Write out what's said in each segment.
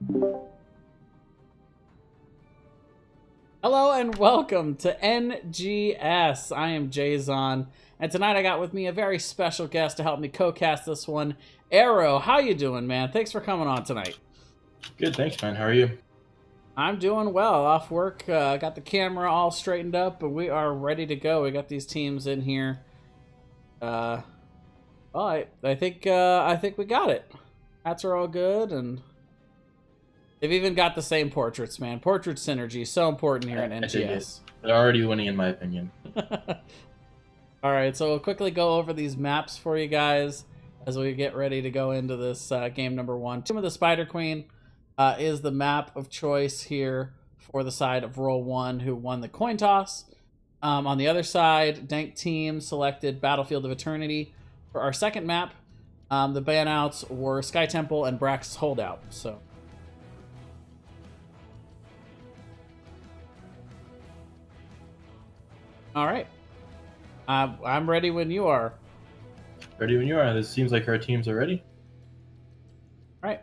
Hello and welcome to NGS. I am Jayzon, and tonight I got with me a very special guest to help me co-cast this one, Arrow. How you doing, man? Thanks for coming on tonight. Good, thanks, man. How are you? I'm doing well. Off work, got the camera all straightened up, and we are ready to go. We got these teams in here. Well, I think we got it. Hats are all good, and they've even got the same portraits, man. Portrait synergy, so important here in NGS. They're already winning, in my opinion. All right, so we'll quickly go over these maps for you guys as we get ready to go into this game number one. Tomb of the Spider Queen is the map of choice here for the side of Roll 1, who won the coin toss. On the other side, Dank team selected Battlefield of Eternity for our second map. The banouts were Sky Temple and Brax's Holdout. So. All right. I'm ready when you are. Ready when you are. This seems like our teams are ready. All right.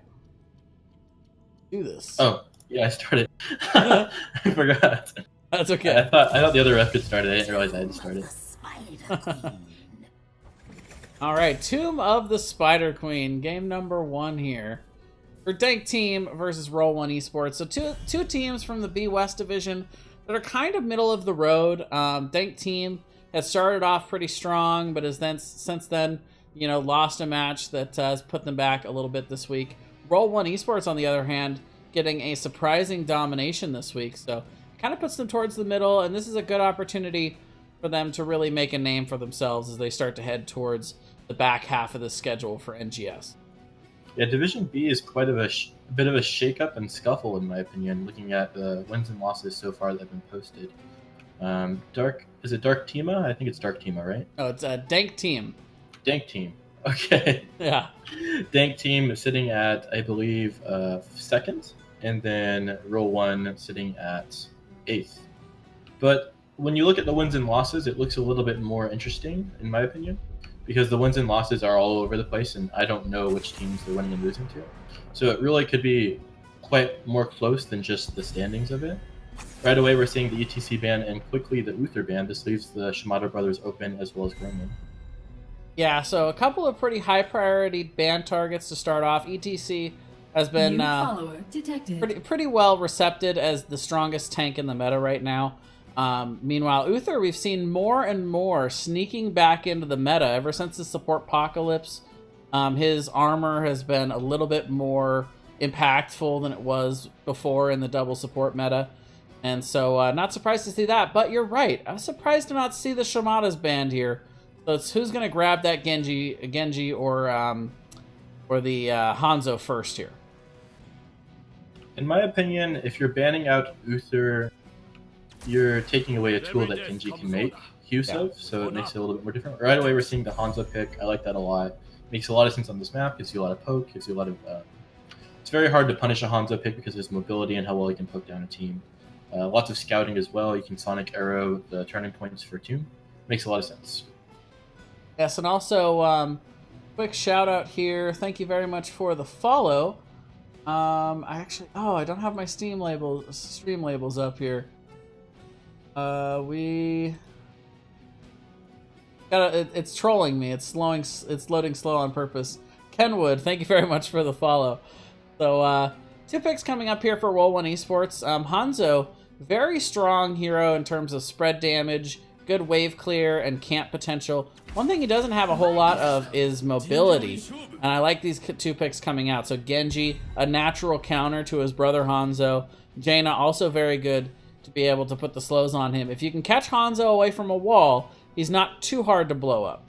Do this. Oh, yeah, I started. I forgot. That's okay. I thought the other ref had started. I didn't realize I had started. All right, Tomb of the Spider Queen, game number one here for Dank team versus Roll 1 Esports. So two teams from the B West division that are kind of middle of the road. Dank team has started off pretty strong, but has then since then, lost a match that has put them back a little bit this week. Roll 1 Esports, on the other hand, getting a surprising domination this week, so kind of puts them towards the middle, and this is a good opportunity for them to really make a name for themselves as they start to head towards the back half of the schedule for NGS. Yeah, Division B is quite of a bit of a shake-up and scuffle, in my opinion, looking at the wins and losses so far that have been posted. Is it Dark Teme? I think it's Dark Teme, right? Oh, it's a Dank team. Dank team. Okay. Yeah. Dank team is sitting at, I believe, second, and then Roll 1 sitting at eighth. But when you look at the wins and losses, it looks a little bit more interesting, in my opinion, because the wins and losses are all over the place, and I don't know which teams they're winning and losing to. So it really could be quite more close than just the standings of it. Right away, we're seeing the ETC ban and quickly the Uther ban. This leaves the Shimada brothers open as well as Gremlin. Yeah, so a couple of pretty high priority ban targets to start off. ETC has been pretty well recepted as the strongest tank in the meta right now. Meanwhile, Uther, we've seen more and more sneaking back into the meta ever since the support apocalypse. His armor has been a little bit more impactful than it was before in the double support meta. And so not surprised to see that, but you're right. I was surprised to not see the Shimada's banned here. So it's who's going to grab that Genji or the Hanzo first here. In my opinion, if you're banning out Uther, you're taking away a tool that Genji can make use of, so it makes it a little bit more different. Right away, we're seeing the Hanzo pick. I like that a lot. Makes a lot of sense on this map. Gives you a lot of poke. Gives you a lot of. It's very hard to punish a Hanzo pick because of his mobility and how well he can poke down a team. Lots of scouting as well. You can Sonic Arrow the turning points for Tomb. Makes a lot of sense. Yes, and also quick shout out here. Thank you very much for the follow. I don't have my stream labels up here. It's trolling me. It's loading slow on purpose. Kenwood, thank you very much for the follow. So, two picks coming up here for Roll 1 Esports. Hanzo, very strong hero in terms of spread damage, good wave clear, and camp potential. One thing he doesn't have a whole lot of is mobility, and I like these two picks coming out. So Genji, a natural counter to his brother Hanzo. Jaina, also very good to be able to put the slows on him. If you can catch Hanzo away from a wall, he's not too hard to blow up.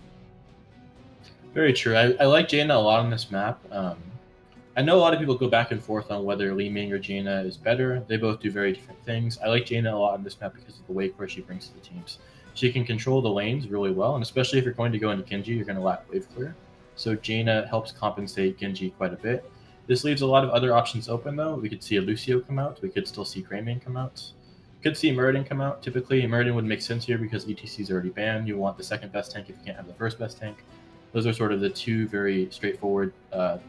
Very true. I like Jaina a lot on this map. I know a lot of people go back and forth on whether Li Ming or Jaina is better. They both do very different things. I like Jaina a lot on this map because of the wave clear she brings to the teams. She can control the lanes really well, and especially if you're going to go into Genji, you're going to lack wave clear. So Jaina helps compensate Genji quite a bit. This leaves a lot of other options open, though. We could see a Lucio come out. We could still see Greymane come out. Could see Muradin come out. Typically, Muradin would make sense here because ETC is already banned. You want the second best tank if you can't have the first best tank. Those are sort of the two very straightforward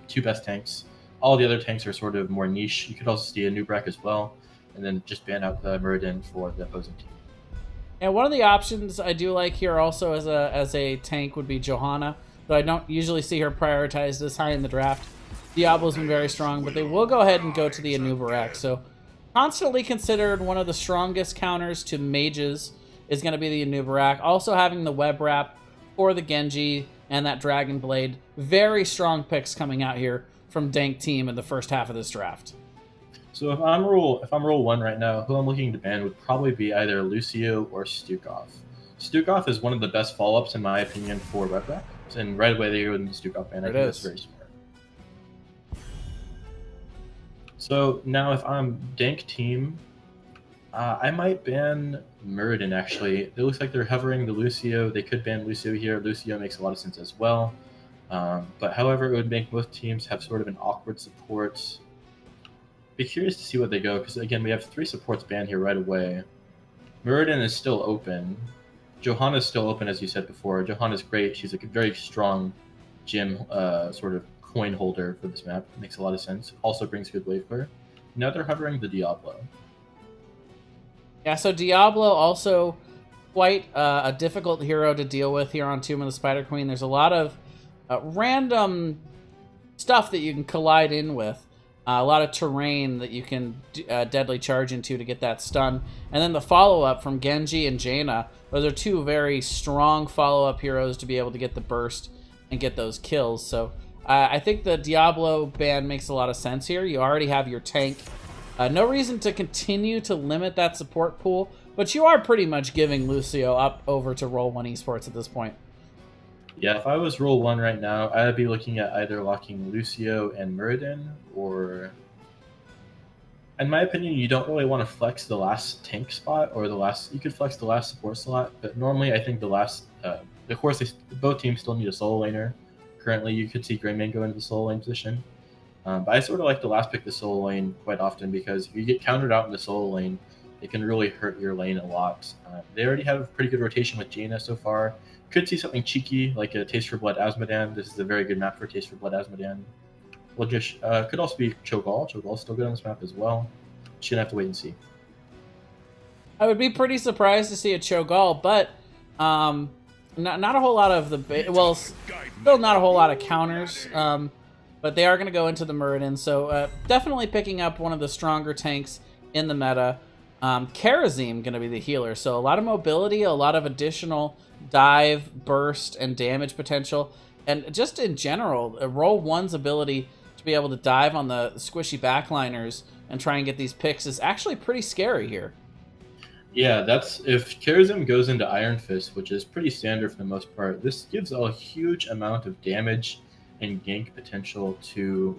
two best tanks. all the other tanks are sort of more niche. You could also see a Nubrak as well, and then just ban out the Muradin for the opposing team. And one of the options I do like here also as a tank would be Johanna, though I don't usually see her prioritized this high in the draft. Diablo's been very strong, but they will go ahead and go to the Anubarak. So constantly considered one of the strongest counters to mages is going to be the Anubarak. Also having the web wrap for the Genji and that Dragon Blade. Very strong picks coming out here from Dank team in the first half of this draft. So if I'm roll 1 right now, who I'm looking to ban would probably be either Lucio or Stukov. Stukov is one of the best follow-ups in my opinion for web wrap, and right away they go in the Stukov ban. I think that's very smart. So now if I'm Dank team, I might ban Muradin actually. It looks like they're hovering the Lucio. They could ban Lucio here. Lucio makes a lot of sense as well. But however, it would make both teams have sort of an awkward support. Be curious to see what they go, because again, we have 3 supports banned here right away. Muradin is still open. Johanna's still open, as you said before. Johanna's great. She's a very strong gym sort of coin holder for this map. Makes a lot of sense. Also brings good wave clear. Now they're hovering the Diablo. Yeah, so Diablo also quite a difficult hero to deal with here on Tomb of the Spider Queen. There's a lot of random stuff that you can collide in with. A lot of terrain that you can deadly charge into to get that stun. And then the follow-up from Genji and Jaina. Those are 2 very strong follow-up heroes to be able to get the burst and get those kills. So I think the Diablo ban makes a lot of sense here. You already have your tank. No reason to continue to limit that support pool, but you are pretty much giving Lucio up over to Roll 1 Esports at this point. Yeah, if I was roll 1 right now, I'd be looking at either locking Lucio and Muradin, or... In my opinion, you don't really want to flex the last tank spot, or the last... You could flex the last support slot, but normally I think the last... of course, both teams still need a solo laner. Currently, you could see Greymane go into the solo lane position. But I sort of like to last pick the solo lane quite often, because if you get countered out in the solo lane, it can really hurt your lane a lot. They already have a pretty good rotation with Jaina so far. Could see something cheeky, like a Taste for Blood Asmodan. This is a very good map for Taste for Blood Asmodan. Well, just could also be Cho'Gall. Cho'Gall's still good on this map as well. Just gonna have to wait and see. I would be pretty surprised to see a Cho'Gall, but not a whole lot of the... still not a whole lot of counters. But they are going to go into the Muradin, so definitely picking up one of the stronger tanks in the meta. Karazim going to be the healer, so a lot of mobility, a lot of additional dive, burst, and damage potential. And just in general, Roll 1's ability to be able to dive on the squishy backliners and try and get these picks is actually pretty scary here. Yeah, that's if Karazim goes into Iron Fist, which is pretty standard for the most part. This gives a huge amount of damage and gank potential to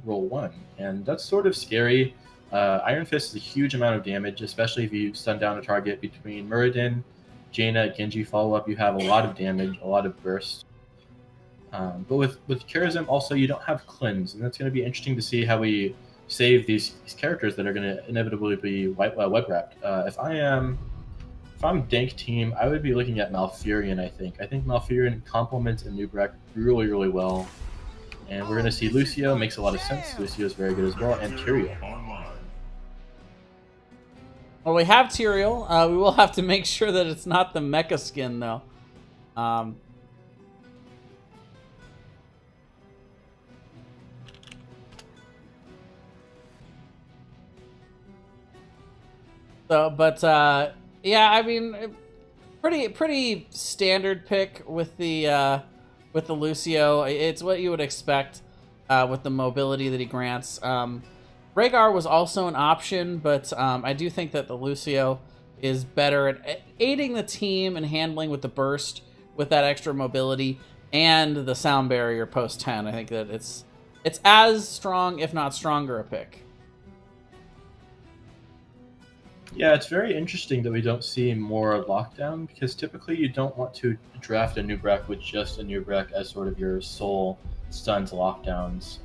Roll 1, and that's sort of scary. Iron Fist is a huge amount of damage, especially if you stun down a target. Between Muradin, Jaina, Genji follow-up, you have a lot of damage, a lot of burst. But with Karazim, also, you don't have Cleanse, and that's going to be interesting to see how we save these characters that are going to inevitably be web-wrapped. If I'm Dank team, I would be looking at Malfurion, I think. I think Malfurion complements Nubrak really, really well. And we're going to see Lucio. Makes a lot of sense. Lucio is very good as well. And Tyrael. Well, we have Tyrael. We will have to make sure that it's not the mecha skin, though. Yeah, I mean, pretty standard pick with the Lucio. It's what you would expect with the mobility that he grants. Rhaegar was also an option, but I do think that the Lucio is better at aiding the team and handling with the burst with that extra mobility and the sound barrier post 10. I think that it's as strong, if not stronger, a pick. Yeah, it's very interesting that we don't see more lockdown, because typically you don't want to draft a Nubrak with just a Nubrak as sort of your sole stuns lockdowns.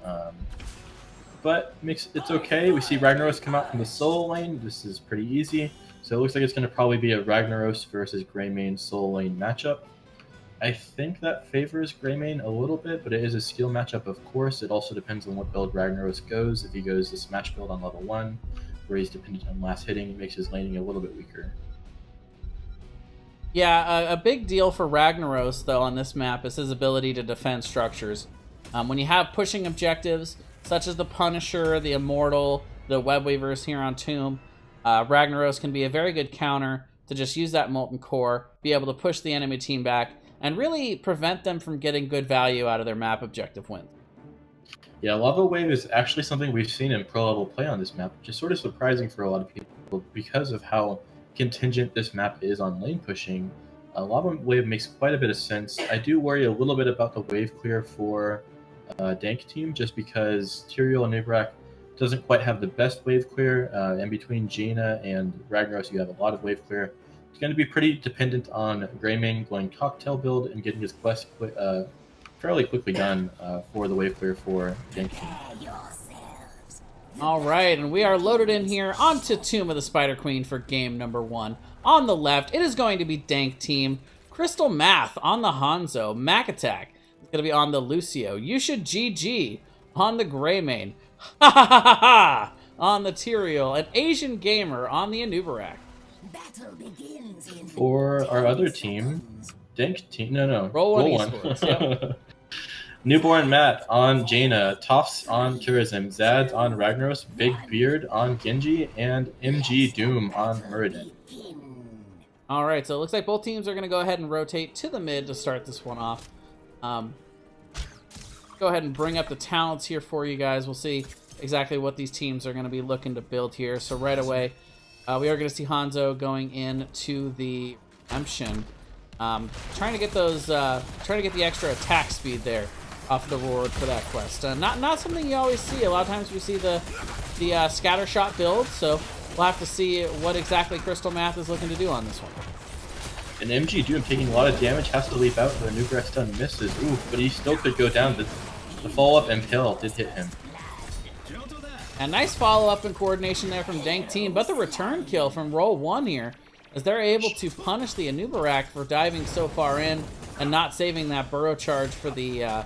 But it's okay. We see Ragnaros come out from the solo lane. This is pretty easy. So it looks like it's going to probably be a Ragnaros versus Greymane solo lane matchup. I think that favors Greymane a little bit, but it is a skill matchup, of course. It also depends on what build Ragnaros goes. If he goes the smash build on level 1, where he's dependent on last hitting, it makes his laning a little bit weaker. Yeah, a big deal for Ragnaros, though, on this map is his ability to defend structures. When you have pushing objectives, such as the Punisher, the Immortal, the Web Weavers here on Tomb, Ragnaros can be a very good counter to just use that Molten Core, be able to push the enemy team back, and really prevent them from getting good value out of their map objective wins. Yeah, Lava Wave is actually something we've seen in pro-level play on this map, which is sort of surprising for a lot of people because of how contingent this map is on lane pushing. Lava Wave makes quite a bit of sense. I do worry a little bit about the wave clear for Dank team, just because Tyrael and Nibrak doesn't quite have the best wave clear, and between Jaina and Ragnaros you have a lot of wave clear. It's going to be pretty dependent on Greymane going cocktail build and getting his quest fairly quickly done for the wave clear for Dank team. All right, and we are loaded in here onto Tomb of the Spider Queen for game number 1. On the left, it is going to be Dank team. Crystal Math on the Hanzo. Mac Attack is going to be on the Lucio. You Should GG on the Greymane. Ha ha ha ha ha on the Tyrael. And Asian Gamer on the Anubarak. For our other team, Dank team, Roll one Esports, yep. Newborn Matt on Jaina, Tofts on Kirazim, Zads on Ragnaros, Big Beard on Genji, and MG Doom on Muradin. All right, so it looks like both teams are going to go ahead and rotate to the mid to start this one off. Go ahead and bring up the talents here for you guys. We'll see exactly what these teams are going to be looking to build here. So right away, we are going to see Hanzo going into the Redemption, trying to get those, trying to get the extra attack speed there off the Roar for that quest. Not something you always see. A lot of times we see the scatter shot build, so we'll have to see what exactly Crystal Math is looking to do on this one. And MG Doom taking a lot of damage, has to leap out, the Nubrak stun misses. Ooh, but he still could go down. The follow-up Impale did hit him. A nice follow-up and coordination there from Dank team, but the return kill from roll 1 here, as they're able to punish the Anubarak for diving so far in and not saving that burrow charge for the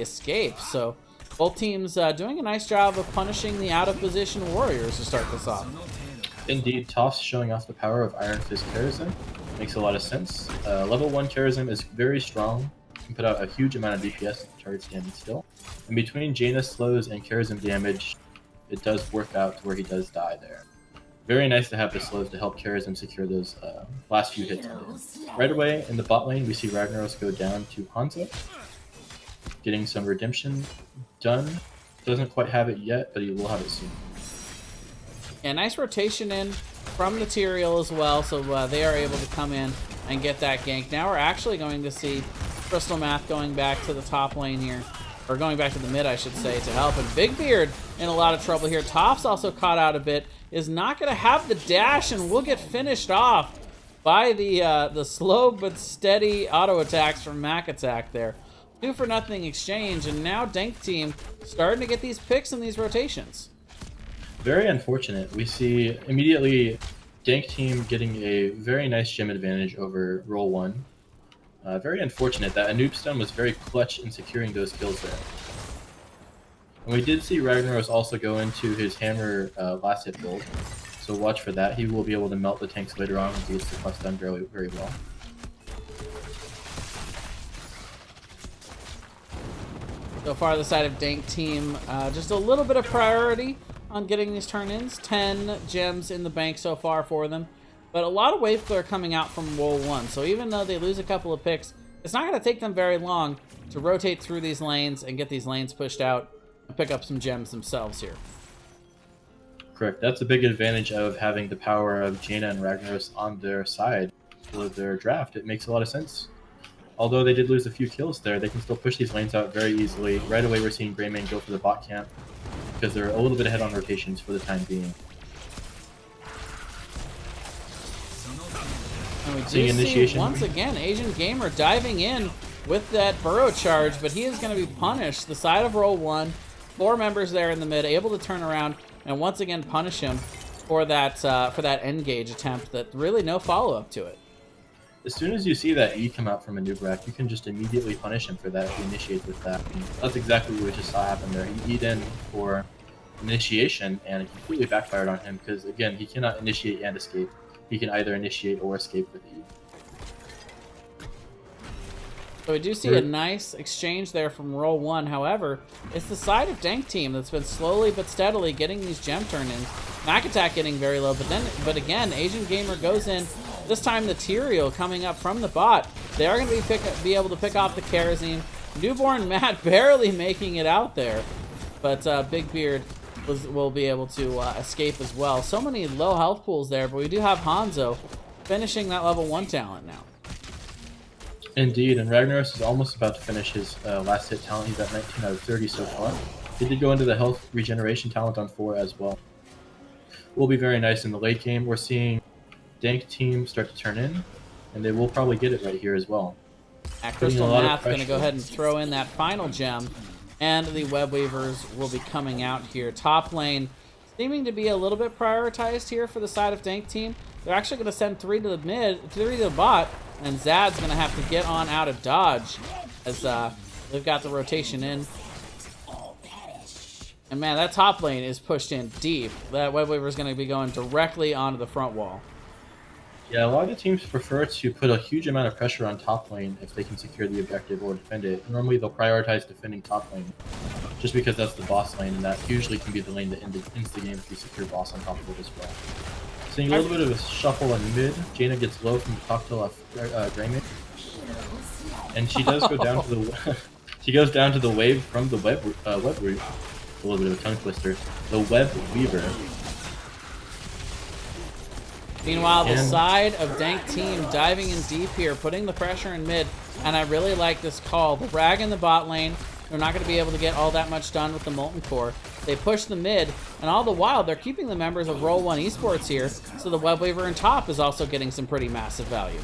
escape. So both teams doing a nice job of punishing the out-of-position warriors to start this off. Indeed, Tofts showing off the power of Iron Fist Karazim. Makes a lot of sense. Level 1 Karazim is very strong. Can put out a huge amount of DPS if the target's standing still. And between Jaina slows and Karazim damage, it does work out to where he does die there. Very nice to have the slows to help Karazim secure those last few hits. Right away in the bot lane, we see Ragnaros go down to Hanzo, getting some redemption done. Doesn't quite have it yet, but he will have it soon. Yeah, nice rotation in from the Tyrael as well, so they are able to come in and get that gank. Now we're actually going to see Crystal Math going back to the top lane here, or going back to the mid, I should say, to help. And Big Beard in a lot of trouble here. Topps also caught out a bit, is not going to have the dash, and will get finished off by the slow but steady auto attacks from Mac Attack there. 2-for-0 exchange, and now Dank team starting to get these picks in these rotations. Very unfortunate. We see immediately Dank team getting a very nice gem advantage over roll 1. Very unfortunate. That Anub stun was very clutch in securing those kills there. And we did see Ragnaros also go into his hammer last hit build, so watch for that. He will be able to melt the tanks later on and gets the quest done very, very well. So far, the side of Dank team, just a little bit of priority on getting these turn-ins. 10 gems in the bank so far for them. But a lot of wave clear coming out from roll 1. So even though they lose a couple of picks, it's not going to take them very long to rotate through these lanes and get these lanes pushed out and pick up some gems themselves here. Correct. That's a big advantage of having the power of Jaina and Ragnaros on their side for their draft. It makes a lot of sense. Although they did lose a few kills there, they can still push these lanes out very easily. Right away, we're seeing Greymane go for the bot camp because they're a little bit ahead on rotations for the time being. And we do see, once again, Asian Gamer diving in with that burrow charge, but he is going to be punished. The side of roll 1, 4 members there in the mid, able to turn around and once again punish him for that engage attempt that really no follow-up to it. as soon as you see that E come out from a noob rack, you can just immediately punish him for that if he initiates with that. And that's exactly what we just saw happen there. He E'd in for initiation, and it completely backfired on him because, again, he cannot initiate and escape. He can either initiate or escape with E. So we do see a nice exchange there from roll 1. However, it's the side of Dank team that's been slowly but steadily getting these gem turn-ins. Mac attack getting very low, but again, Asian Gamer goes in. This time the Tyrael coming up from the bot. They are going to be able to pick off the Kerosene. Newborn Matt barely making it out there, but Big Beard will be able to escape as well. So many low health pools there, but we do have Hanzo finishing that level 1 talent now. Indeed, and Ragnaros is almost about to finish his last hit talent. He's at 19 out of 30 so far. He did go into the health regeneration talent on 4 as well. Will be very nice in the late game. We're seeing Dank team start to turn in, and they will probably get it right here as well. Crystal Math going to go ahead and throw in that final gem, and the Web Weavers will be coming out here. Top lane seeming to be a little bit prioritized here for the side of Dank team. They're actually going to send 3 to the bot, and Zad's going to have to get on out of dodge as they've got the rotation in. And man, that top lane is pushed in deep. That Web Weaver is going to be going directly onto the front wall. Yeah, a lot of the teams prefer to put a huge amount of pressure on top lane if they can secure the objective or defend it. Normally they'll prioritize defending top lane, just because that's the boss lane, and that usually can be the lane that ends the game if you secure boss on top of it as well. Seeing a little bit of a shuffle in mid. Jaina gets low from the cocktail off Greymane, and she does go down to the she goes down to the wave from the web root. A little bit of a tongue twister. The Web Weaver. Meanwhile, the side of Dank team diving in deep here, putting the pressure in mid, and I really like this call. The Rag in the bot lane, they're not going to be able to get all that much done with the Molten Core. They push the mid, and all the while, they're keeping the members of Roll 1 Esports here, so the Web Weaver in top is also getting some pretty massive value.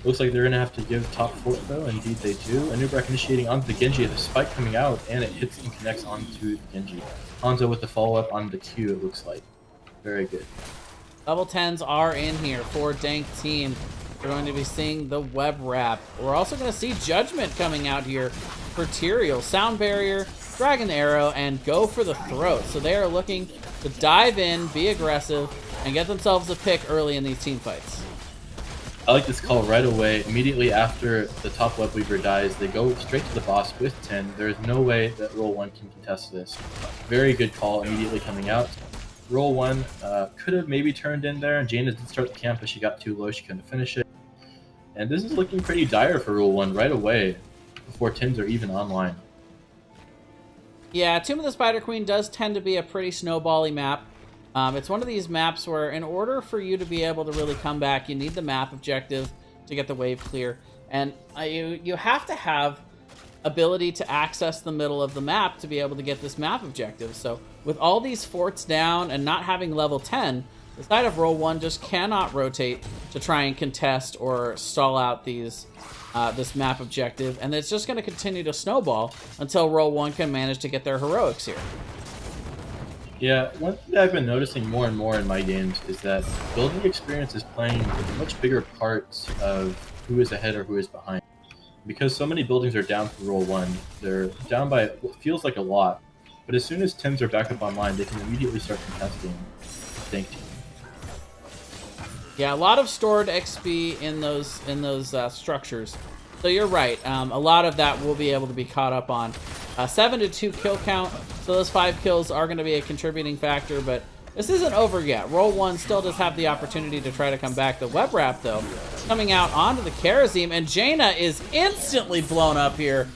Looks like they're going to have to give top fort though. Indeed they do. A Nubrak initiating onto the Genji. The spike coming out, and it hits and connects onto the Genji. Hanzo with the follow-up on the Q, it looks like. Very good. Level 10s are in here for Dank team. We're going to be seeing the web wrap. We're also going to see Judgment coming out here for Tyrael. Sound Barrier, Dragon Arrow, and go for the throat. So they are looking to dive in, be aggressive, and get themselves a pick early in these team fights. I like this call right away. Immediately after the top Web Weaver dies, they go straight to the boss with 10. There is no way that Roll 1 can contest this. Very good call immediately coming out. Roll 1 could have maybe turned in there. Jaina did start the camp, but she got too low. She couldn't finish it. And this is looking pretty dire for Roll 1 right away before Tims are even online. Yeah, Tomb of the Spider Queen does tend to be a pretty snowbally map. It's one of these maps where in order for you to be able to really come back, you need the map objective to get the wave clear. And you have to have ability to access the middle of the map to be able to get this map objective. So with all these forts down and not having level 10, the side of Roll 1 just cannot rotate to try and contest or stall out these this map objective. And it's just going to continue to snowball until Roll 1 can manage to get their heroics here. Yeah, one thing I've been noticing more and more in my games is that building experience is playing a much bigger part of who is ahead or who is behind. Because so many buildings are down for Roll 1, they're down by what feels like a lot. But as soon as Tims are back up online, they can immediately start contesting Dank team. Yeah, a lot of stored XP in those structures. So you're right. A lot of that will be able to be caught up on. 7 to 2 kill count. So those 5 kills are going to be a contributing factor, but this isn't over yet. Roll 1 still does have the opportunity to try to come back. The web wrap, though, coming out onto the Kerosene, and Jaina is instantly blown up here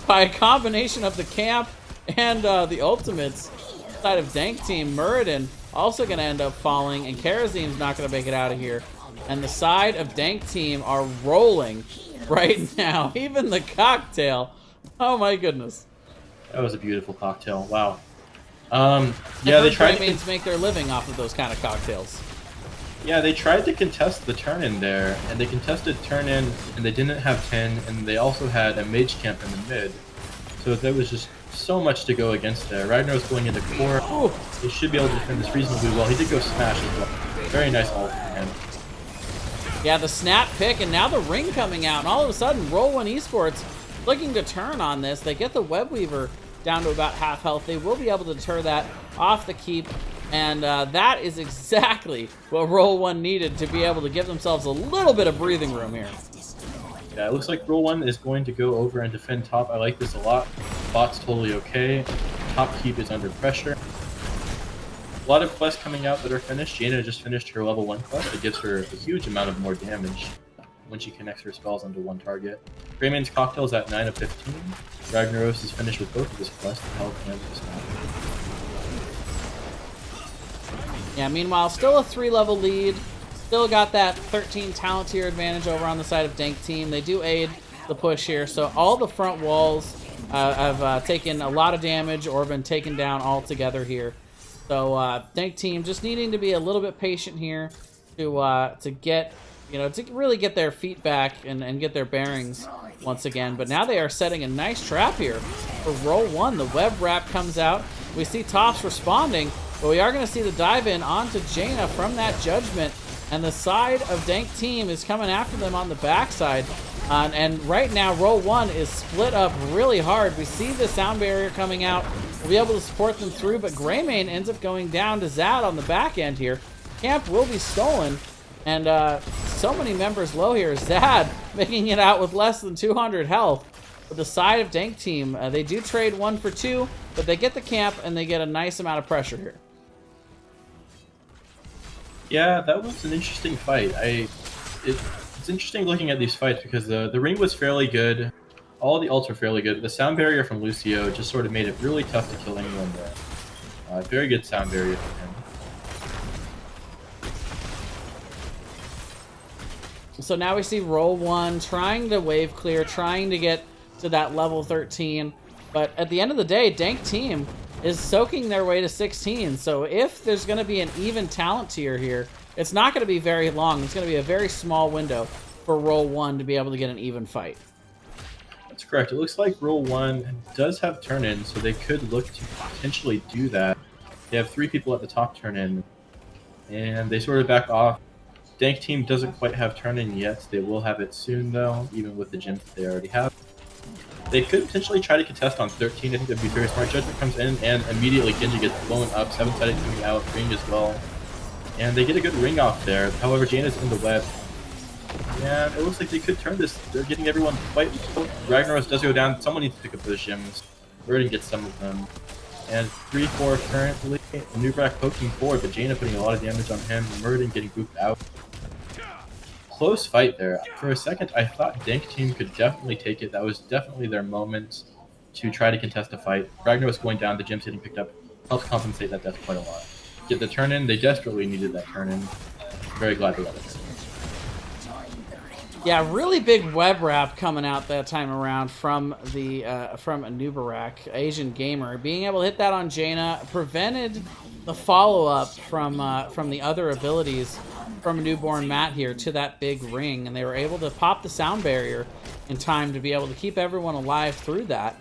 by a combination of the camp and the ultimates. Side of Dank team, Muradin also going to end up falling, and Kerosene's not going to make it out of here. And the side of Dank team are rolling right now. Even the cocktail. Oh my goodness. That was a beautiful cocktail. Wow. Yeah, they tried to make their living off of those kind of cocktails. Yeah, they tried to contest the turn-in there, and they contested turn-in, and they didn't have 10, and they also had a mage camp in the mid. So there was just so much to go against there. Ragnar's going into core. He should be able to defend this reasonably well. He did go smash as well. Very nice ult from him. Yeah, the snap pick, and now the ring coming out, and all of a sudden, Roll One Esports looking to turn on this. They get the Web Weaver down to about half health. They will be able to deter that off the keep, and that is exactly what Roll One needed to be able to give themselves a little bit of breathing room here. Yeah, it looks like Roll One is going to go over and defend top. I like this a lot. Bot's totally okay. Top keep is under pressure. A lot of quests coming out that are finished. Jaina just finished her level 1 quest. It gives her a huge amount of more damage when she connects her spells onto one target. Greymane's Cocktail is at 9 of 15. Ragnaros is finished with both of his quests, health and dismount. Yeah, meanwhile, still a 3-level lead. Still got that 13 talent tier advantage over on the side of Dank team. They do aid the push here, so all the front walls have taken a lot of damage or been taken down altogether here. So Dank team just needing to be a little bit patient here to get, to really get their feet back and get their bearings once again. But now they are setting a nice trap here for Roll One. The web wrap comes out. We see Tops responding, but we are going to see the dive in onto Jaina from that judgment. And the side of Dank team is coming after them on the backside. And right now, Roll One is split up really hard. We see the sound barrier coming out. We'll be able to support them through, but Greymane ends up going down to Zad on the back end here. Camp will be stolen, and so many members low here. Zad making it out with less than 200 health. With the side of Dank team, they do trade 1 for 2, but they get the camp, and they get a nice amount of pressure here. Yeah, that was an interesting fight. It's interesting looking at these fights because the ring was fairly good. All the ults were fairly good. The sound barrier from Lucio just sort of made it really tough to kill anyone there. Very good sound barrier from him. So now we see Roll One trying to wave clear, trying to get to that level 13. But at the end of the day, Dank team is soaking their way to 16. So if there's going to be an even talent tier here, it's not going to be very long. It's going to be a very small window for Roll One to be able to get an even fight. That's correct. It looks like Roll One does have turn-in, so they could look to potentially do that. They have 3 people at the top turn-in, and they sort of back off. Dank team doesn't quite have turn-in yet. They will have it soon, though, even with the gems that they already have. They could potentially try to contest on 13. I think that'd be very smart. Judgment comes in, and immediately Genji gets blown up. 7-sided coming out, ring as well. And they get a good ring off there. However, Jaina's in the web. And it looks like they could turn this. They're getting everyone quite... Ragnaros does go down. Someone needs to pick up those gems. Verdin gets some of them. And 3-4 currently. Nubrak poking forward, but Jaina putting a lot of damage on him. Verdin getting booped out. Close fight there. For a second, I thought Dank team could definitely take it. That was definitely their moment to try to contest a fight. Ragnaros going down, the gems getting picked up, helps compensate that death quite a lot. Get the turn-in. They desperately needed that turn-in. Very glad they got it. Yeah, really big web wrap coming out that time around from the from Nubarak, Asian Gamer. Being able to hit that on Jaina prevented the follow-up from the other abilities from Newborn Matt here to that big ring, and they were able to pop the sound barrier in time to be able to keep everyone alive through that.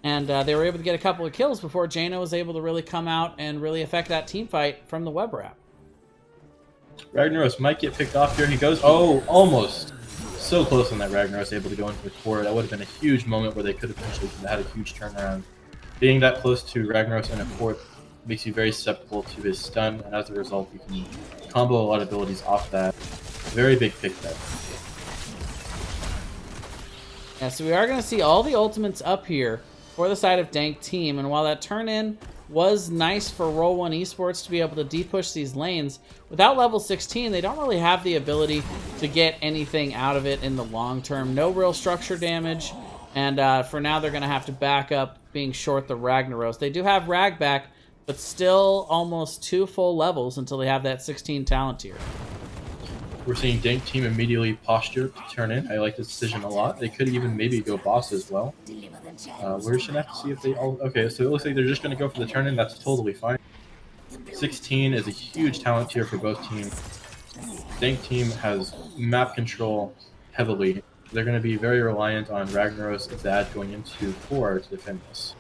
And they were able to get a couple of kills before Jaina was able to really come out and really affect that team fight from the web wrap. Ragnaros might get picked off here. He goes, oh, almost. So close on that Ragnaros, able to go into the core. That would have been a huge moment where they could have potentially had a huge turnaround. Being that close to Ragnaros in a core makes you very susceptible to his stun, and as a result, you can combo a lot of abilities off that. Very big pick there. Yeah, so we are going to see all the ultimates up here for the side of Dank team, and while that turn-in was nice for Roll One Esports to be able to de-push these lanes, without level 16, they don't really have the ability to get anything out of it in the long term. No real structure damage, and for now they're going to have to back up being short the Ragnaros. They do have Rag back, but still almost 2 full levels until they have that 16 talent tier. We're seeing Dank team immediately posture to turn in. I like this decision a lot. They could even maybe go boss as well. We're just going to have to see if they all... Okay, so it looks like they're just going to go for the turn in. That's totally fine. 16 is a huge talent tier for both teams. Dank team has map control heavily. They're going to be very reliant on Ragnaros and Zad going into core to defend this.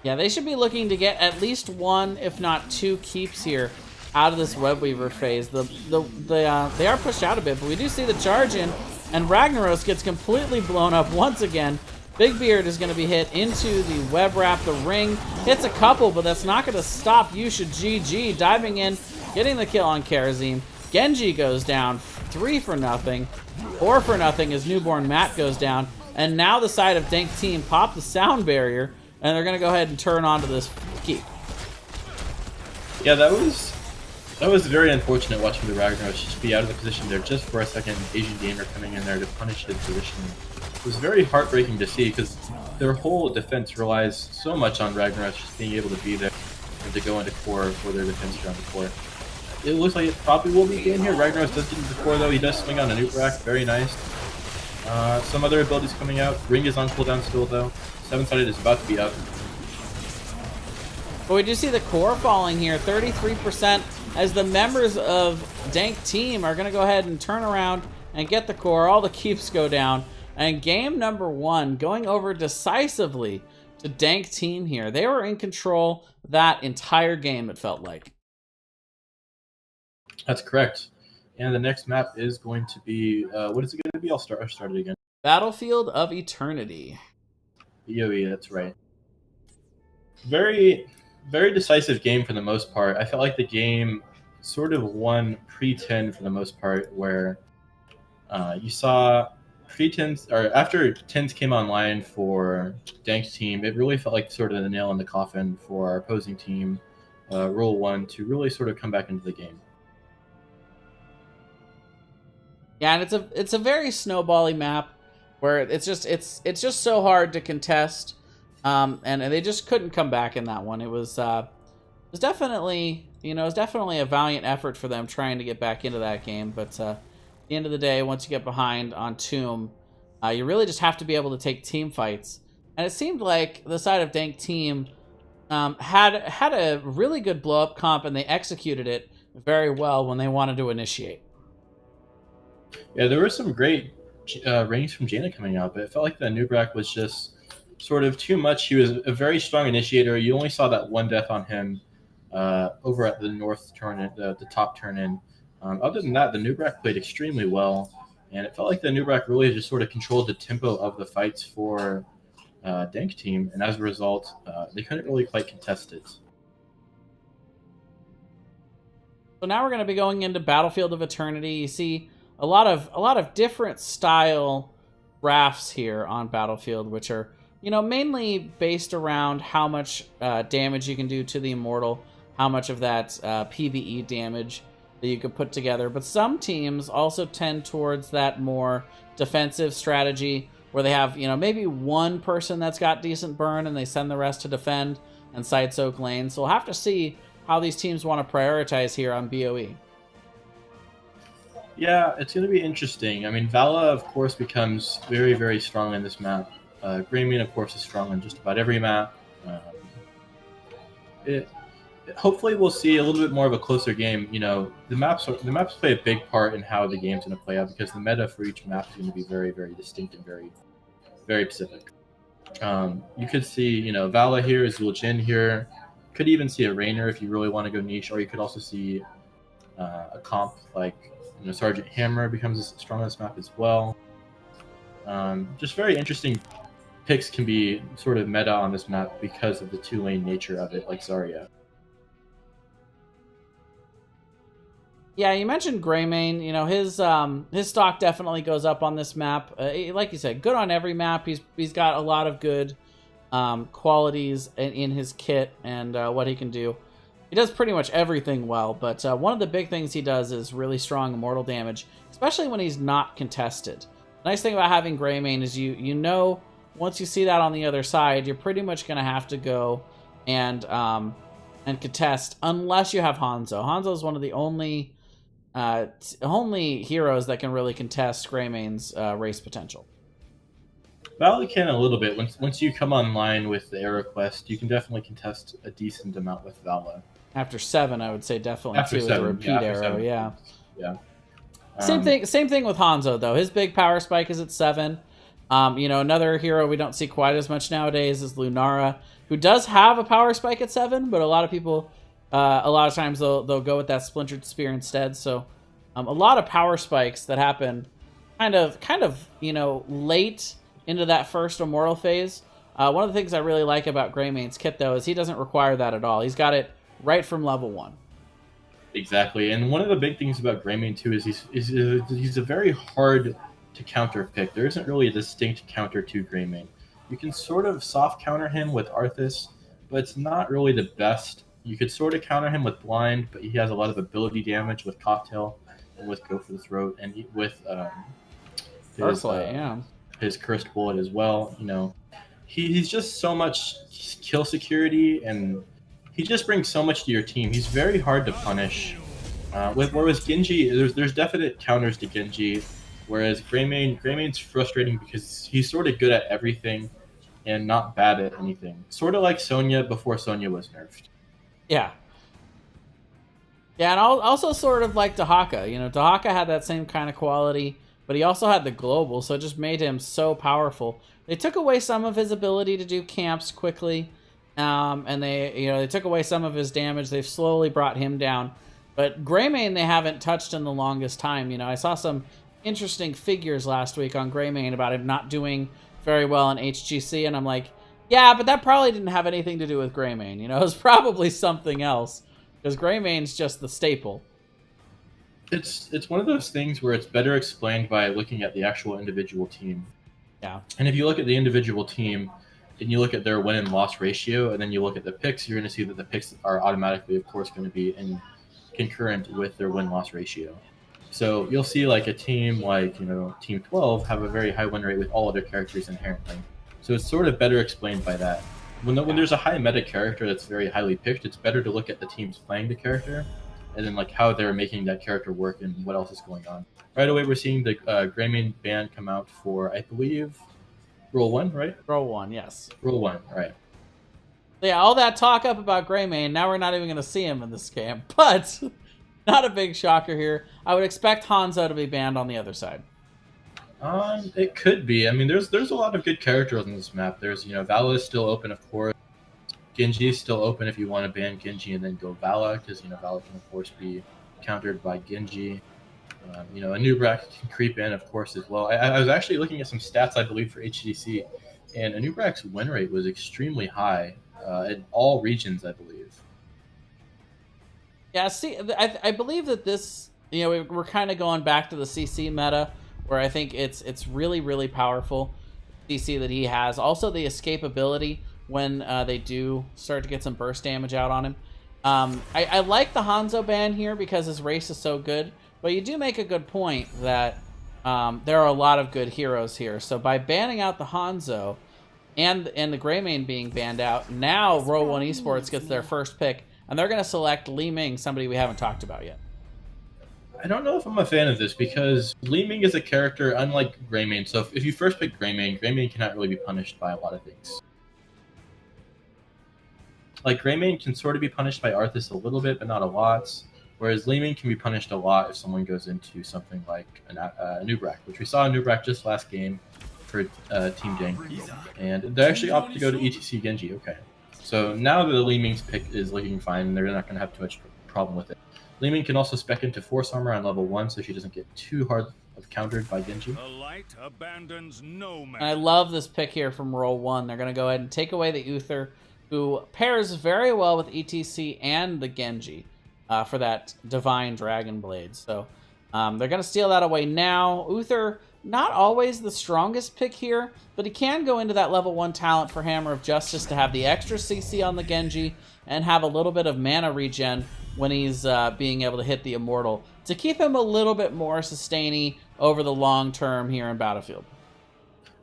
Yeah, they should be looking to get at least 1, if not 2 keeps here out of this web weaver phase. They are pushed out a bit, but we do see the charge in, and Ragnaros gets completely blown up once again. Big Beard is going to be hit into the web wrap. The ring hits a couple, but that's not going to stop Yusha GG diving in, getting the kill on Karazim. Genji goes down 3 for nothing, 4 for nothing as Newborn Matt goes down, and now the side of Dank team pop the sound barrier, and they're going to go ahead and turn onto this keep. Yeah, that was very unfortunate watching the Ragnaros just be out of the position there just for a second. Asian Gamer coming in there to punish his position. It was very heartbreaking to see because their whole defense relies so much on Ragnaros just being able to be there and to go into core for their defense around the core. It looks like it probably will be game here. Ragnaros does get into the core though. He does swing on a Newt Rack. Very nice. Some other abilities coming out. Ring is on cooldown still though. 7-sided is about to be up. But we do see the core falling here, 33%, as the members of Dank team are going to go ahead and turn around and get the core. All the keeps go down. And game number 1 going over decisively to Dank team here. They were in control that entire game, it felt like. That's correct. And the next map is going to be, what is it going to be? I'll start it again. Battlefield of Eternity. BOE, that's right. Very, very decisive game for the most part. I felt like the game sort of won pre-10 for the most part, where you saw pre-10s, or after 10s came online for Dank's team, it really felt like sort of the nail in the coffin for our opposing team, Rule 1, to really sort of come back into the game. Yeah, and it's a very snowbally map where it's just so hard to contest, and they just couldn't come back in that one. It was definitely a valiant effort for them trying to get back into that game, but at the end of the day, once you get behind on Tomb, you really just have to be able to take team fights, and it seemed like the side of Dank team had a really good blow up comp, and they executed it very well when they wanted to initiate. Yeah, there were some great rings from Jaina coming out, but it felt like the Nubrak was just sort of too much. He was a very strong initiator. You only saw that one death on him over at the North turn-in, the top turn-in. Other than that, the Nubrak played extremely well, and it felt like the Nubrak really just sort of controlled the tempo of the fights for Dank team, and as a result, they couldn't really quite contest it. So now we're going to be going into Battlefield of Eternity. You see a lot of different style rafts here on Battlefield, which are, mainly based around how much damage you can do to the Immortal, how much of that PvE damage that you could put together. But some teams also tend towards that more defensive strategy where they have, maybe one person that's got decent burn and they send the rest to defend and side soak lanes. So we'll have to see how these teams want to prioritize here on BOE. Yeah, it's going to be interesting. I mean, Vala, of course, becomes very, very strong in this map. Greymane, of course, is strong on just about every map. Hopefully, we'll see a little bit more of a closer game. The maps play a big part in how the game's going to play out because the meta for each map is going to be very, very distinct and very, very specific. You could see, Vala here, Zul Jin here. Could even see a Rainer if you really want to go niche, or you could also see a comp like Sergeant Hammer becomes strong on this map as well. Just very interesting picks can be sort of meta on this map because of the two-lane nature of it, like Zarya. Yeah, you mentioned Greymane. His stock definitely goes up on this map. Like you said, good on every map. He's got a lot of good qualities in his kit and what he can do. He does pretty much everything well, but one of the big things he does is really strong immortal damage, especially when he's not contested. The nice thing about having Greymane is once you see that on the other side, you're pretty much going to have to go and contest unless you have Hanzo. Hanzo is one of the only heroes that can really contest Greymane's race potential. Vala can a little bit. Once you come online with the Arrow Quest, you can definitely contest a decent amount with Vala. After 7, I would say definitely after too, 7, with a repeat arrow. Yeah. Yeah. Same thing with Hanzo though. His big power spike is at 7. Another hero we don't see quite as much nowadays is Lunara, who does have a power spike at 7, but a lot of people A lot of times they'll go with that splintered spear instead. So a lot of power spikes that happen kind of late into that first immortal phase. One of the things I really like about Greymane's kit though is he doesn't require that at all. He's got it right from level 1. Exactly, and one of the big things about Greymane too is he's a very hard to counter pick. There isn't really a distinct counter to Greymane. You can sort of soft counter him with Arthas, but it's not really the best. You could sort of counter him with Blind, but he has a lot of ability damage with Cocktail and with Go for the Throat, and with his Cursed Bullet as well. He's just so much kill security, and he just brings so much to your team. He's very hard to punish. Whereas Genji, there's definite counters to Genji, whereas Greymane's frustrating because he's sort of good at everything and not bad at anything. Sort of like Sonya before Sonya was nerfed. Yeah. Yeah, and also sort of like Dahaka. Dahaka had that same kind of quality, but he also had the global, so it just made him so powerful. They took away some of his ability to do camps quickly, and they took away some of his damage. They've slowly brought him down. But Greymane they haven't touched in the longest time. I saw some interesting figures last week on Greymane about him not doing very well in HGC, and I'm like, yeah, but that probably didn't have anything to do with Greymane. It was probably something else, because Greymane's just the staple. It's one of those things where it's better explained by looking at the actual individual team. Yeah. And if you look at the individual team, and you look at their win and loss ratio, and then you look at the picks, you're going to see that the picks are automatically, of course, going to be in concurrent with their win-loss ratio. So you'll see like a team like, Team 12 have a very high win rate with all other characters inherently. So it's sort of better explained by that. When there's a high meta character that's very highly picked, it's better to look at the teams playing the character and then like how they're making that character work and what else is going on. Right away, we're seeing the Greymane ban come out for, I believe, Role 1, right? Role 1, yes. Role 1, right. Yeah, all that talk up about Greymane, now we're not even going to see him in this game. But not a big shocker here. I would expect Hanzo to be banned on the other side. It could be. I mean, there's a lot of good characters on this map. There's, Vala is still open, of course. Genji is still open if you want to ban Genji and then go Vala, because, Vala can, of course, be countered by Genji. A Anubrak can creep in, of course, as well. I was actually looking at some stats, I believe, for HGC, and Anubrak's win rate was extremely high in all regions, I believe. Yeah, see, I believe that this, we're kind of going back to the CC meta, where I think it's really, really powerful, CC that he has. Also, the escapability when they do start to get some burst damage out on him. I like the Hanzo ban here because his race is so good, but you do make a good point that there are a lot of good heroes here. So by banning out the Hanzo and the Greymane being banned out, now Row 1 Esports gets their first pick, and they're going to select Li Ming, somebody we haven't talked about yet. I don't know if I'm a fan of this because Li Ming is a character unlike Greymane. So if you first pick Greymane cannot really be punished by a lot of things. Like, Greymane can sort of be punished by Arthas a little bit, but not a lot. Whereas Li Ming can be punished a lot if someone goes into something like Anubrak, which we saw Anubrak just last game for Team Dank. And they actually opted to go to ETC Genji. Okay. So now that the Li Ming's pick is looking fine, they're not going to have too much problem with it. Li Ming can also spec into Force Armor on level 1, so she doesn't get too hard of countered by Genji. The light abandons no man. I love this pick here from Roll 1. They're going to go ahead and take away the Uther, who pairs very well with ETC and the Genji for that Divine Dragon Blade. So they're going to steal that away now. Uther, not always the strongest pick here, but he can go into that level 1 talent for Hammer of Justice to have the extra CC on the Genji and have a little bit of mana regen when he's being able to hit the Immortal to keep him a little bit more sustainy over the long term here in Battlefield.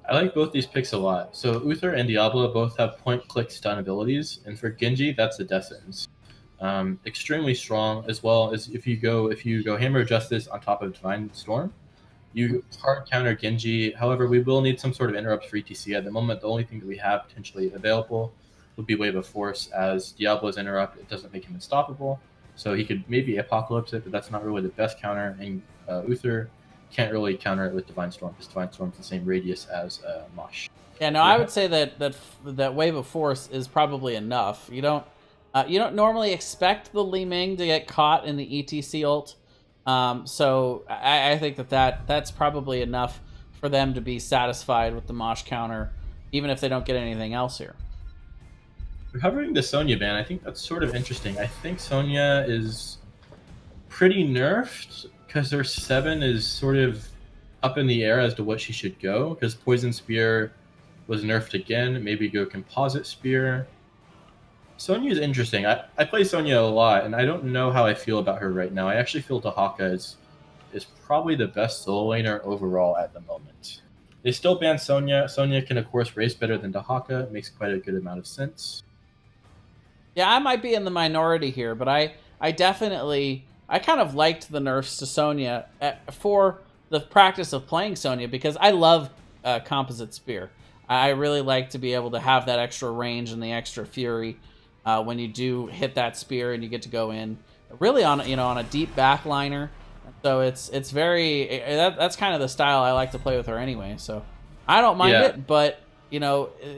I like both these picks a lot. So Uther and Diablo both have point-click stun abilities, and for Genji, that's the Descents. Extremely strong, as well as if you go Hammer of Justice on top of Divine Storm, you hard counter Genji. However, we will need some sort of interrupts for ETC. At the moment, the only thing that we have potentially available would be Wave of Force, as Diablo's interrupt, it doesn't make him unstoppable. So he could maybe Apocalypse it, but that's not really the best counter, and Uther can't really counter it with Divine Storm, because Divine Storm's the same radius as Mosh. Yeah, no, I would say that Wave of Force is probably enough. You don't You don't normally expect the Li Ming to get caught in the ETC ult, so I think that's probably enough for them to be satisfied with the Mosh counter, even if they don't get anything else here. Covering the Sonya ban, I think that's sort of interesting. I think Sonya is pretty nerfed because her 7 is sort of up in the air as to what she should go, because Poison Spear was nerfed again. Maybe go Composite Spear. Sonya is interesting. I play Sonya a lot, and I don't know how I feel about her right now. I actually feel Dahaka is probably the best solo laner overall at the moment. They still ban Sonya. Sonya can, of course, race better than Dahaka. It makes quite a good amount of sense. Yeah, I might be in the minority here, but I kind of liked the nerfs to Sonya for the practice of playing Sonya, because I love Composite Spear. I really like to be able to have that extra range and the extra fury when you do hit that spear and you get to go in really on a deep backliner. So it's very that's kind of the style I like to play with her anyway. So I don't mind it, but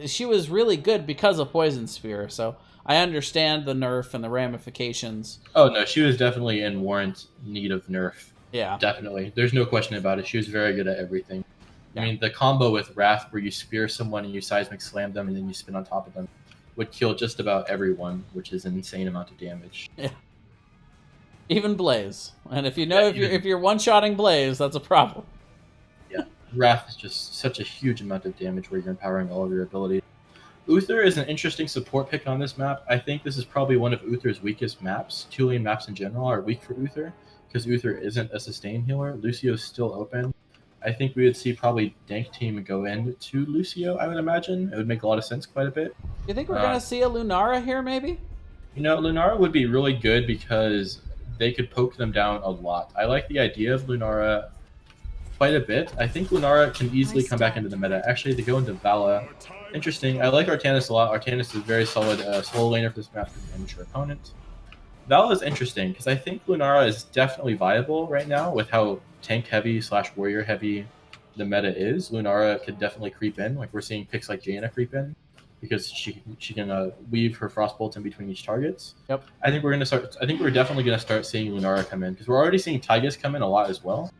she was really good because of Poison Spear. So I understand the nerf and the ramifications. Oh no, she was definitely in warrant need of nerf. Yeah, definitely. There's no question about it. She was very good at everything. Yeah. I mean, the combo with Wrath, where you spear someone and you seismic slam them and then you spin on top of them, would kill just about everyone, which is an insane amount of damage. Yeah. Even Blaze, and if you're one-shotting Blaze, that's a problem. Yeah, Wrath is just such a huge amount of damage where you're empowering all of your abilities. Uther is an interesting support pick on this map. I think this is probably one of Uther's weakest maps. 2-lane maps in general are weak for Uther, because Uther isn't a sustain healer. Lucio's still open. I think we would see probably Dank team go into Lucio, I would imagine. It would make a lot of sense quite a bit. You think we're going to see a Lunara here, maybe? Lunara would be really good because they could poke them down a lot. I like the idea of Lunara quite a bit. I think Lunara can easily come back into the meta. Actually, they go into Vala. Interesting. I like Artanis a lot. Artanis is a very solid solo laner for this map for an amateur opponent. Vala is interesting because I think Lunara is definitely viable right now with how tank heavy / warrior heavy the meta is. Lunara could definitely creep in. Like we're seeing picks like Jaina creep in because she can weave her frostbolts in between each targets. Yep. I think we're definitely gonna start seeing Lunara come in because we're already seeing Tygus come in a lot as well.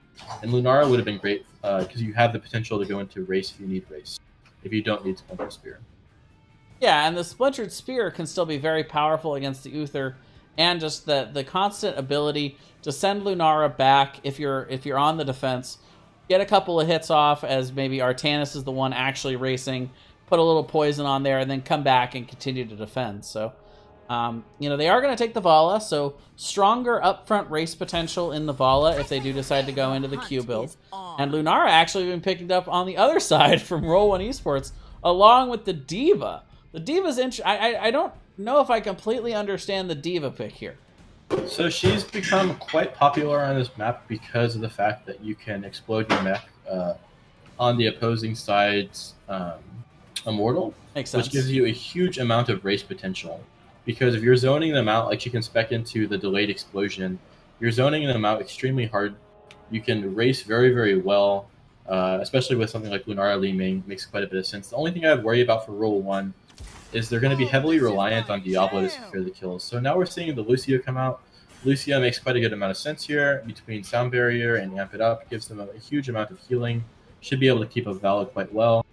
And Lunara would have been great because you have the potential to go into race if you need race, if you don't need Splintered Spear. Yeah, and the Splintered Spear can still be very powerful against the Uther, and just the constant ability to send Lunara back if you're on the defense, get a couple of hits off as maybe Artanis is the one actually racing, put a little poison on there, and then come back and continue to defend. So, they are going to take the Vala, so stronger upfront race potential in the Vala if they do decide to go into the Q build. And Lunara actually been picked up on the other side from Roll 1 Esports, along with the Diva. The Diva's I don't know if I completely understand the Diva pick here. So she's become quite popular on this map because of the fact that you can explode your mech on the opposing side's Immortal, Makes sense. Which gives you a huge amount of race potential. Because if you're zoning them out, like she can spec into the delayed explosion, you're zoning them out extremely hard. You can race very, very well, especially with something like Lunara Li Ming, makes quite a bit of sense. The only thing I would worry about for Roll 1 is they're going to be heavily reliant on Diablo to secure the kills. So now we're seeing the Lucio come out. Lucio makes quite a good amount of sense here between Sound Barrier and Amp It Up. Gives them a huge amount of healing. Should be able to keep up Vala quite well.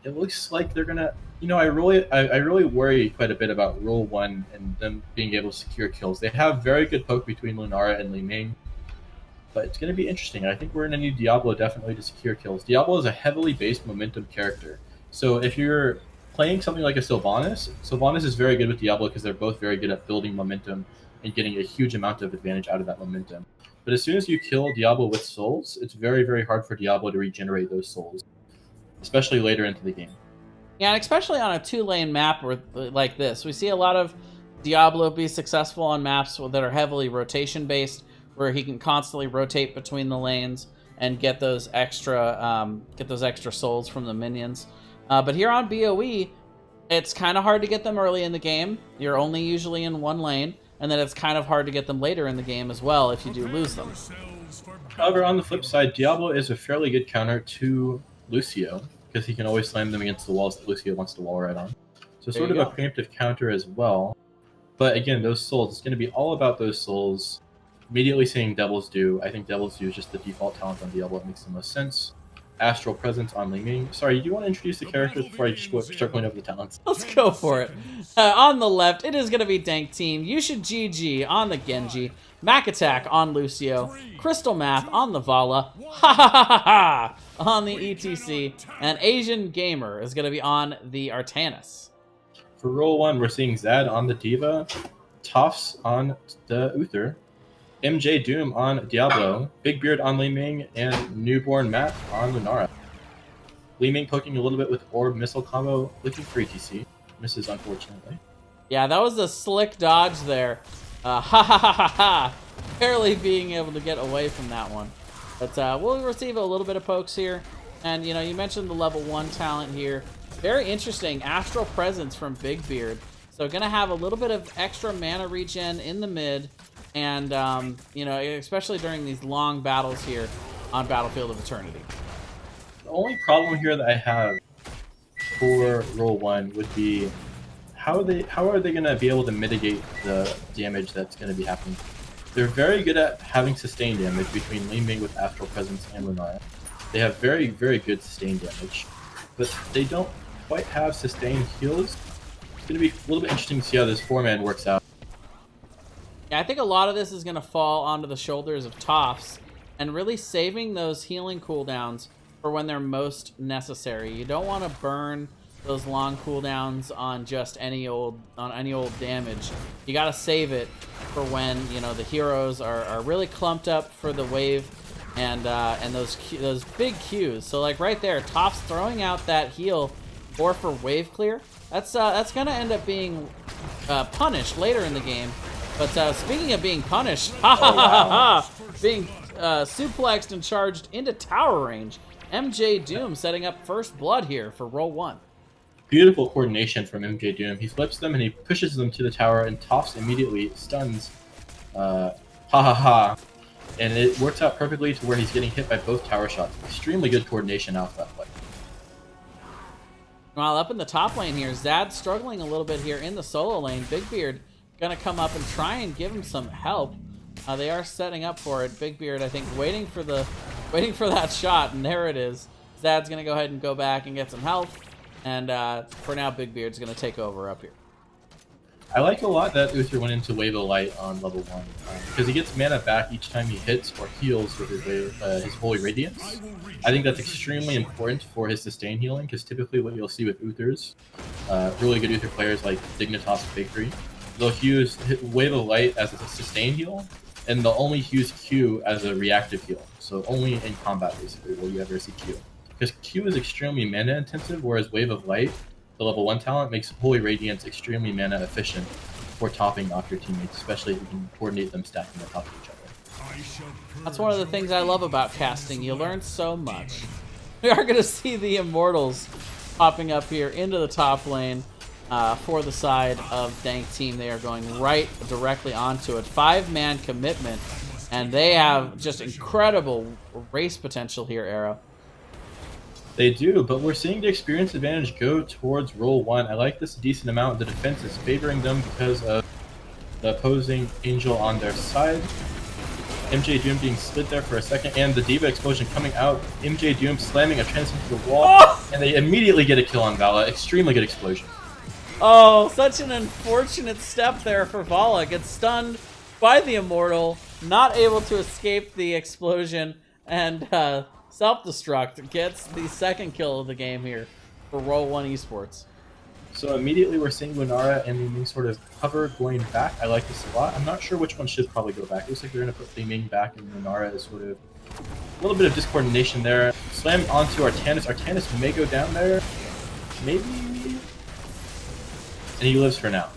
It looks like they're going to... I really worry quite a bit about Roll 1 and them being able to secure kills. They have very good poke between Lunara and Li Ming. But it's going to be interesting. I think we're going to need Diablo definitely to secure kills. Diablo is a heavily based momentum character. So if you're playing something like a Sylvanas is very good with Diablo because they're both very good at building momentum and getting a huge amount of advantage out of that momentum. But as soon as you kill Diablo with souls, it's very, very hard for Diablo to regenerate those souls, especially later into the game. Yeah, and especially on a 2-lane map like this. We see a lot of Diablo be successful on maps that are heavily rotation-based, where he can constantly rotate between the lanes and get those extra souls from the minions. But here on BOE, it's kind of hard to get them early in the game. You're only usually in one lane, and then it's kind of hard to get them later in the game as well if you do lose them. However, on the flip side, Diablo is a fairly good counter to Lucio, because he can always slam them against the walls that Lucio wants to wall right on. So sort of a preemptive counter as well. But again, those souls, it's going to be all about those souls. Immediately saying Devil's Due. I think Devil's Due is just the default talent on Diablo. It makes the most sense. Astral Presence on Ling Ming. Sorry, do you want to introduce the characters before I just start going over the talents? Let's go for it. On the left, it is going to be Dank Team. You should GG on the Genji. Mac Attack on Lucio. Crystal Math on the Vala. Ha ha ha ha ha on the ETC. And Asian Gamer is going to be on the Artanis. For roll 1, we're seeing Zad on the Diva. Toffs on the Uther. MJ Doom on Diablo, Big Beard on Li Ming, and Newborn Matt on Lunara. Li Ming poking a little bit with Orb Missile combo, looking for ETC. Misses, unfortunately. Yeah, that was a slick dodge there. Ha ha ha ha ha. Barely being able to get away from that one. But we'll receive a little bit of pokes here. And, you know, you mentioned the level 1 talent here. Very interesting. Astral Presence from Big Beard. So going to have a little bit of extra mana regen in the mid. And, you know, especially during these long battles here on Battlefield of Eternity. The only problem here that I have for roll 1 would be how are they going to be able to mitigate the damage that's going to be happening? They're very good at having sustained damage between Li Ming with Astral Presence and Lunara. They have very, very good sustained damage, but they don't quite have sustained heals. It's going to be a little bit interesting to see how this 4-man works out. Yeah, I think a lot of this is going to fall onto the shoulders of Toffs and really saving those healing cooldowns for when they're most necessary. You don't want to burn those long cooldowns on just any old damage. You got to save it for when, you know, the heroes are really clumped up for the wave and those big Qs. So like right there, Toffs throwing out that heal or for wave clear. That's going to end up being punished later in the game. But speaking of being punished, being suplexed and charged into tower range, MJ Doom setting up first blood here for roll 1. Beautiful coordination from MJ Doom. He flips them and he pushes them to the tower, and Toffs immediately stuns and it works out perfectly to where he's getting hit by both tower shots. Extremely good coordination out of that play. While up in the top lane here, Zad struggling a little bit here in the solo lane. Big Beard gonna come up and try and give him some help. They are setting up for it. Big Beard, I think, waiting for that shot, and there it is. Zad's gonna go ahead and go back and get some health, and for now, Big Beard's gonna take over up here. I like a lot that Uther went into Wave of Light on level 1 because he gets mana back each time he hits or heals with his Holy Radiance. I think that's extremely important for his sustain healing because typically what you'll see with Uthers, really good Uther players like Dignitas Bakery, they'll use Wave of Light as a sustain heal, and they'll only use Q as a reactive heal. So only in combat, basically, will you ever see Q. Because Q is extremely mana intensive, whereas Wave of Light, the level 1 talent, makes Holy Radiance extremely mana efficient for topping off your teammates, especially if you can coordinate them stacking on top of each other. That's one of the things I love about casting. You learn so much. We are going to see the Immortals popping up here into the top lane. For the side of Dank Team, they are going right directly onto it. 5-man commitment, and they have just incredible race potential here, Arrow. They do, but we're seeing the experience advantage go towards roll 1. I like this a decent amount. The defense is favoring them because of the opposing Angel on their side. MJ Doom being slid there for a second, and the Diva explosion coming out. MJ Doom slamming a trance into the wall, and they immediately get a kill on Vala. Extremely good explosion. Oh, such an unfortunate step there for Vala. Gets stunned by the Immortal, not able to escape the explosion, and self-destruct. Gets the second kill of the game here for roll 1 Esports. So immediately we're seeing Lunara and Li Ming sort of hover going back. I like this a lot. I'm not sure which one should probably go back. It looks like they're going to put Li Ming back, and Lunara is sort of a little bit of discoordination there. Slam onto Artanis. Artanis may go down there. Maybe. And he lives for now.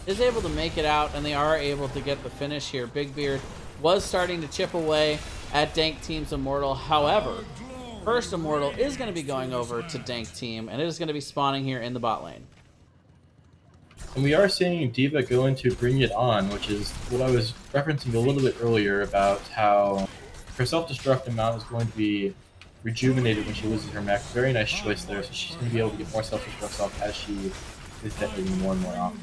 Is able to make it out, and they are able to get the finish here. Big Beard was starting to chip away at Dank Team's Immortal. However, first Immortal is going to be going over to Dank Team, and it is going to be spawning here in the bot lane. And we are seeing Diva go into Bring It On, which is what I was referencing a little bit earlier about how her self-destruct amount is going to be rejuvenated when she loses her mech. Very nice choice there, so she's going to be able to get more self-destructs off as she is detonating more and more often.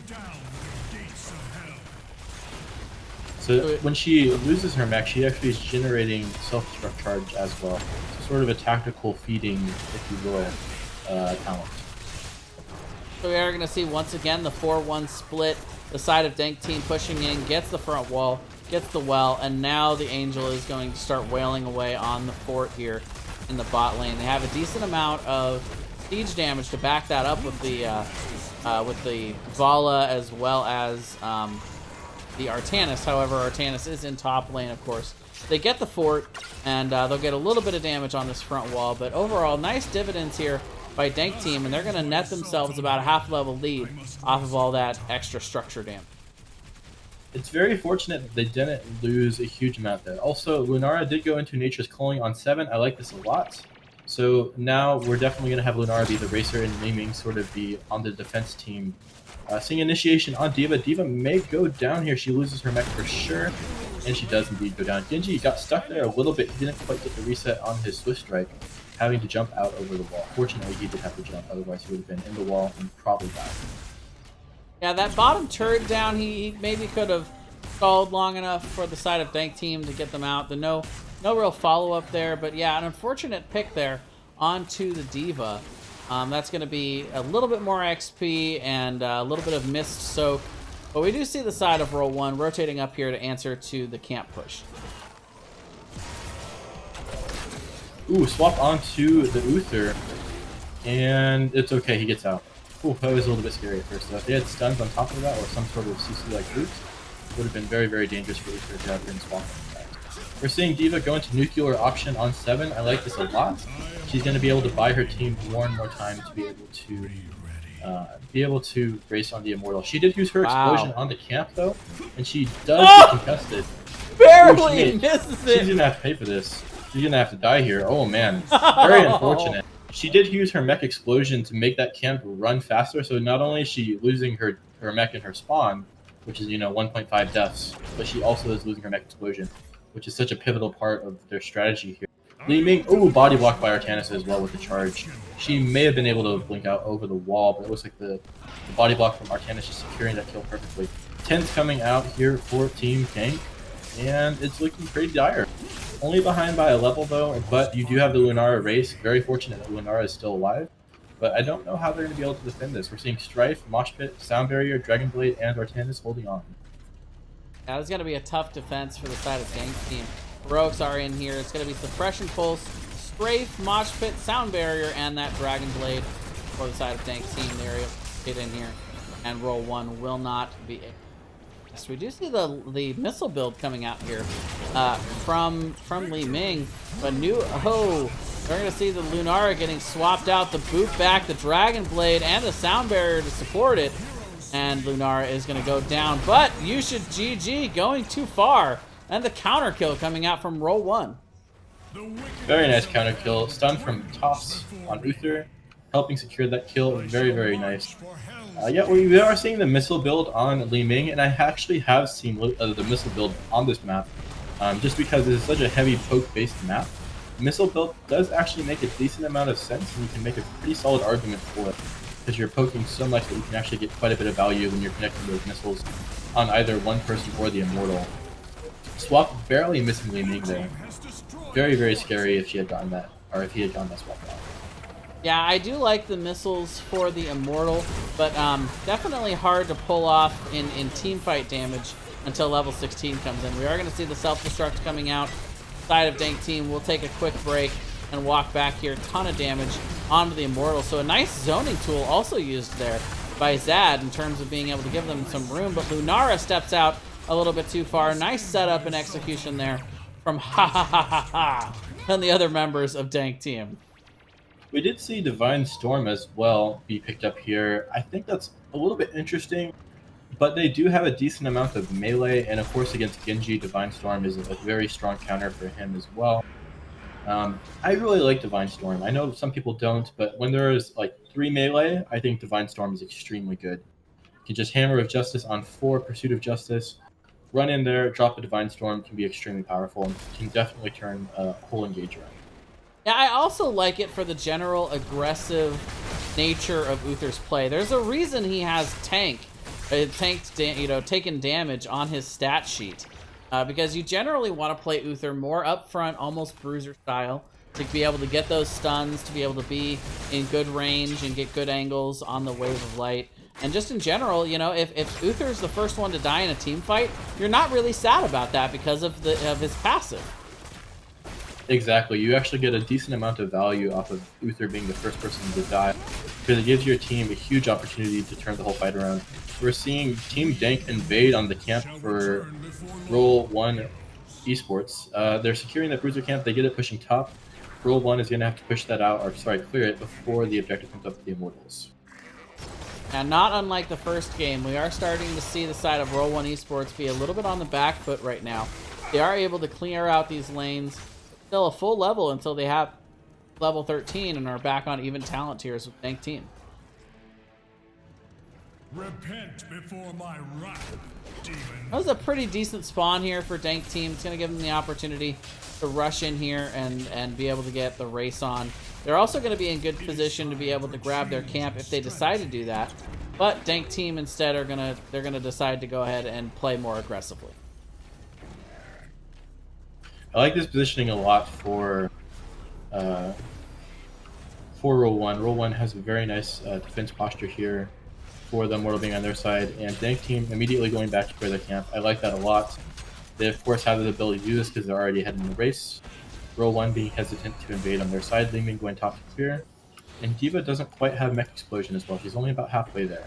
So when she loses her mech, she actually is generating self-destruct charge as well. So sort of a tactical feeding, if you will, talent. So we are going to see once again the 4-1 split. The side of Dank team pushing in, gets the front wall, gets the well, and now the Angel is going to start wailing away on the fort here in the bot lane. They have a decent amount of siege damage to back that up with the Vala as well as the Artanis. However, Artanis is in top lane, of course. They get the fort, and they'll get a little bit of damage on this front wall, but overall, nice dividends here by Dank team, and they're going to net themselves about a half-level lead off of all that extra structure damage. It's very fortunate that they didn't lose a huge amount there. Also, Lunara did go into Nature's Calling on 7. I like this a lot. So now we're definitely going to have Lunara be the racer and Liming sort of be on the defense team. Seeing initiation on D.Va. D.Va may go down here. She loses her mech for sure, and she does indeed go down. Genji got stuck there a little bit. He didn't quite get the reset on his Swift Strike, having to jump out over the wall. Fortunately, he did have to jump, otherwise he would have been in the wall and probably died. Yeah, that bottom turret down, he maybe could have stalled long enough for the side of Dank team to get them out. No real follow-up there, but yeah, an unfortunate pick there onto the D.Va. That's going to be a little bit more XP and a little bit of mist soak. But we do see the side of row 1 rotating up here to answer to the camp push. Ooh, swap onto the Uther, and it's okay, he gets out. Ooh, that was a little bit scary at first, though. If they had stuns on top of that or some sort of CC-like loot, it would have been very, very dangerous for Uther to have been swapped. We're seeing D.Va go into nuclear option on 7. I like this a lot. She's going to be able to buy her team more and more time to be able to race on the Immortal. She did use her explosion on the camp, though, and she does get contested. Barely misses it! She's going to have to pay for this. She's going to have to die here. Oh, man. Very unfortunate. She did use her mech explosion to make that camp run faster, so not only is she losing her mech in her spawn, which is, 1.5 deaths, but she also is losing her mech explosion, which is such a pivotal part of their strategy here. Liming, body blocked by Artanis as well with the charge. She may have been able to blink out over the wall, but it looks like the body block from Artanis is securing that kill perfectly. 10's coming out here for Team Dank, and it's looking pretty dire. Only behind by a level though, but you do have the Lunara race. Very fortunate that Lunara is still alive, but I don't know how they're going to be able to defend this. We're seeing Strife, Mosh Pit, Sound Barrier, Dragon Blade, and Artanis holding on. Yeah, this is going to be a tough defense for the side of Dank team. Heroics are in here. It's going to be Suppression Pulse, Strafe, Mosh Pit, Sound Barrier, and that Dragon Blade for the side of Dank team. They're able to get in here, and roll 1 will not be. So we do see the missile build coming out here from Li Ming, but we're going to see the Lunara getting swapped out, the boot back, the Dragon Blade, and the Sound Barrier to support it. And Lunara is going to go down, but you should GG going too far. And the counter kill coming out from row 1. Very nice counter kill. Stun from Toss on Uther, helping secure that kill. Very, very nice. Yeah, we are seeing the missile build on Li Ming, and I actually have seen the missile build on this map, just because it is such a heavy poke-based map. Missile build does actually make a decent amount of sense, and you can make a pretty solid argument for it, because you're poking so much that you can actually get quite a bit of value when you're connecting those missiles on either one person or the Immortal. Swap barely missing Li Ming there. Very, very scary if she had gotten that, or if he had gotten that swap out. Yeah, I do like the missiles for the Immortal, but definitely hard to pull off in team fight damage until level 16 comes in. We are going to see the self-destruct coming out. Side of Dank team, we'll take a quick break and walk back here. Ton of damage onto the Immortal. So a nice zoning tool also used there by Zad in terms of being able to give them some room, but Lunara steps out a little bit too far. Nice setup and execution there from and the other members of Dank team. We did see Divine Storm as well be picked up here. I think that's a little bit interesting, but they do have a decent amount of melee, and of course against Genji, Divine Storm is a very strong counter for him as well. I really like Divine Storm. I know some people don't, but when there is like 3 melee, I think Divine Storm is extremely good. You can just Hammer of Justice on 4, Pursuit of Justice, run in there, drop a Divine Storm, can be extremely powerful, and can definitely turn a whole engage around. Yeah, I also like it for the general aggressive nature of Uther's play. There's a reason he has taken damage on his stat sheet. Because you generally want to play Uther more up front, almost bruiser style, to be able to get those stuns, to be able to be in good range and get good angles on the wave of light. And just in general, you know, if Uther's the first one to die in a team fight, you're not really sad about that because of his passive. Exactly. You actually get a decent amount of value off of Uther being the first person to die, because it gives your team a huge opportunity to turn the whole fight around. We're seeing Team Dank invade on the camp for Role 1 Esports. They're securing the bruiser camp. They get it pushing top. Role 1 is going to have to push that out, or sorry, clear it before the objective comes up with the Immortals. And not unlike the first game, we are starting to see the side of Role 1 Esports be a little bit on the back foot right now. They are able to clear out these lanes. Still a full level until they have level 13 and are back on even talent tiers with Dank Team. Repent before my wrath, demon. That was a pretty decent spawn here for Dank Team. It's going to give them the opportunity to rush in here and be able to get the race on. They're also going to be in good position to be able to grab their camp if they decide to do that. But Dank Team instead they're gonna decide to go ahead and play more aggressively. I like this positioning a lot for Role 1. Role 1 has a very nice defense posture here for the Immortal being on their side, and Dank Team immediately going back to clear their camp. I like that a lot. They of course have the ability to do this because they're already ahead in the race. Role 1 being hesitant to invade on their side, leaving going top to clear. And D.Va doesn't quite have Mech Explosion as well. She's only about halfway there.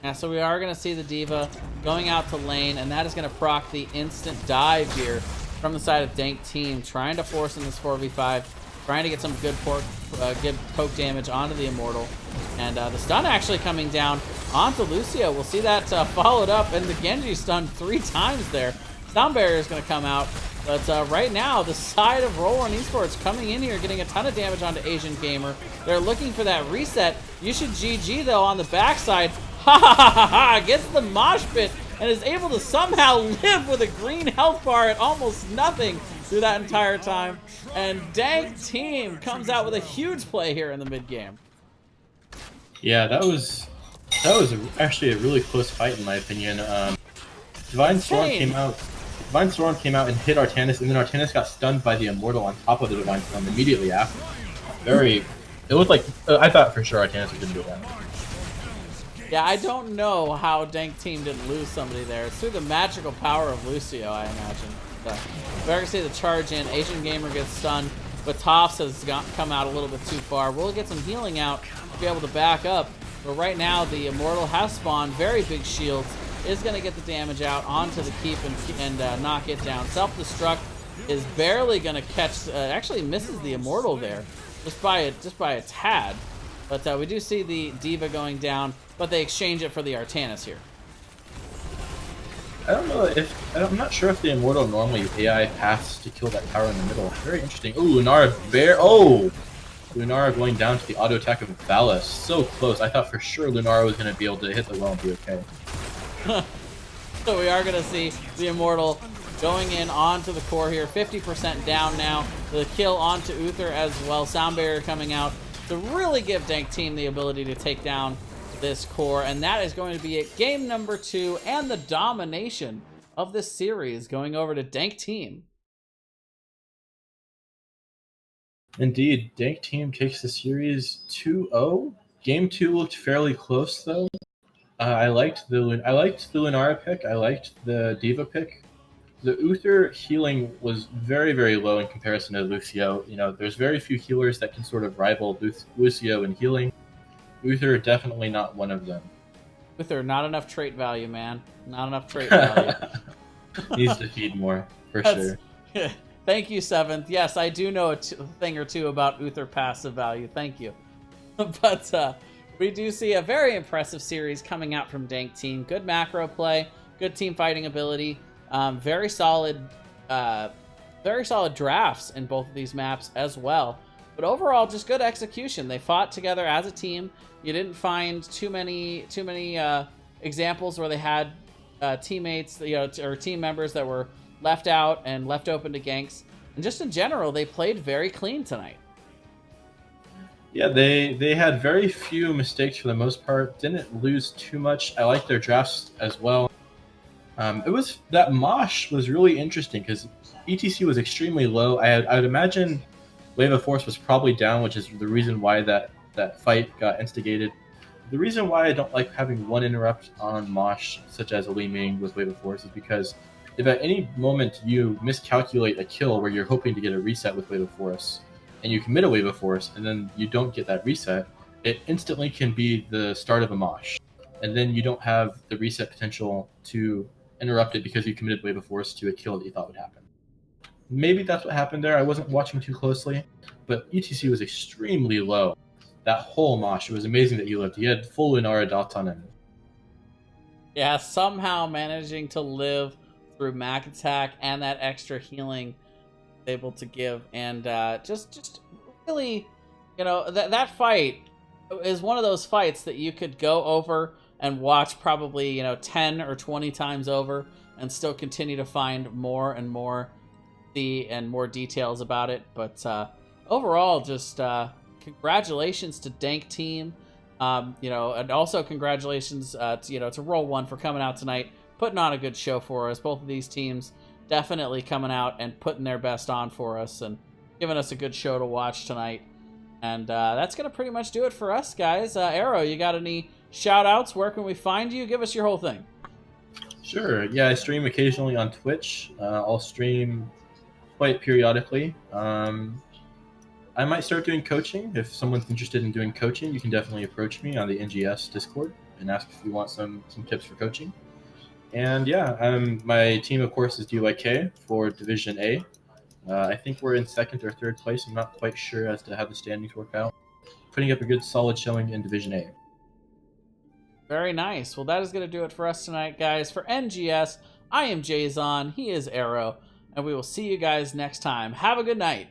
Yeah, so we are going to see the D.Va going out to lane, and that is going to proc the instant dive here from the side of Dank Team, trying to force in this 4v5, trying to get some good poke damage onto the Immortal. And the stun actually coming down onto Lucio. We'll see that followed up, and the Genji stunned 3 times there. Sound Barrier is going to come out. But right now, the side of Role 1 Esports coming in here, getting a ton of damage onto Asian Gamer. They're looking for that reset. You should GG, though, on the backside. Ha ha ha ha ha! Gets the mosh pit and is able to somehow live with a green health bar at almost nothing through that entire time. And Dank Team comes out with a huge play here in the mid-game. Yeah, that was actually a really close fight in my opinion. Divine Storm came out. Divine Storm came out and hit Artanis, and then Artanis got stunned by the Immortal on top of the Divine Storm immediately after. It looked like, I thought for sure Artanis was going to do that. Yeah, I don't know how Dank Team didn't lose somebody there. It's through the magical power of Lucio, I imagine. We're going to see the charge in. Asian Gamer gets stunned, but Toffs has come out a little bit too far. We'll get some healing out to be able to back up. But right now, the Immortal has spawned very big shields. Is going to get the damage out onto the keep and knock it down. Self-destruct is barely going to catch. Actually, misses the Immortal there, just by a tad. But we do see the D.Va going down, but they exchange it for the Artanis here. I don't know I'm not sure if the Immortal normally AI paths to kill that tower in the middle. Very interesting. Ooh, Lunara Lunara going down to the auto attack of Valis. So close. I thought for sure Lunara was going to be able to hit the well and be okay. So we are going to see the Immortal going in onto the core here. 50% down now. The kill onto Uther as well. Sound Barrier coming out to really give Dank Team the ability to take down this core. And that is going to be it. Game number 2 and the domination of this series going over to Dank Team. Indeed, Dank Team takes the series 2-0. Game 2 looked fairly close though. I liked the Lunara pick. I liked the D.Va pick. The Uther healing was very, very low in comparison to Lucio. You know, there's very few healers that can sort of rival Lucio in healing. Uther definitely not one of them. Uther, not enough trait value, man. Not enough trait value. Needs to feed more, for sure. Thank you, Seventh. Yes, I do know a thing or two about Uther passive value. Thank you. But we do see a very impressive series coming out from Dank Team. Good macro play, good team fighting ability, very solid drafts in both of these maps as well. But overall, just good execution. They fought together as a team. You didn't find too many examples where they had teammates, or team members that were left out and left open to ganks. And just in general, they played very clean tonight. Yeah, they had very few mistakes for the most part. Didn't lose too much. I like their drafts as well. It was that Mosh was really interesting because ETC was extremely low. I'd imagine Wave of Force was probably down, which is the reason why that fight got instigated. The reason why I don't like having one interrupt on Mosh, such as a Li Ming with Wave of Force, is because if at any moment you miscalculate a kill where you're hoping to get a reset with Wave of Force, and you commit a Wave of Force, and then you don't get that reset, it instantly can be the start of a Mosh. And then you don't have the reset potential to interrupt it because you committed Wave of Force to a kill that you thought would happen. Maybe that's what happened there. I wasn't watching too closely, but ETC was extremely low. That whole Mosh, it was amazing that he lived. He had full Inara dots on him. Yeah, somehow managing to live through Mac Attack and that extra healing able to give, and just really, you know, that fight is one of those fights that you could go over and watch probably, you know, 10 or 20 times over and still continue to find more and more and more details about it. But overall, just congratulations to Dank team, you know, and also congratulations to Roll One for coming out tonight, putting on a good show for us. Both of these teams definitely coming out and putting their best on for us and giving us a good show to watch tonight. And that's going to pretty much do it for us, guys. Arrow, you got any shout-outs? Where can we find you? Give us your whole thing. Sure. Yeah, I stream occasionally on Twitch. I'll stream quite periodically. I might start doing coaching. If someone's interested in doing coaching, you can definitely approach me on the NGS Discord and ask if you want some tips for coaching. And yeah, my team, of course, is DYK for Division A. I think we're in second or third place. I'm not quite sure as to how the standings work out. Putting up a good, solid showing in Division A. Very nice. Well, that is going to do it for us tonight, guys. For NGS, I am Jayzon. He is Arrow. And we will see you guys next time. Have a good night.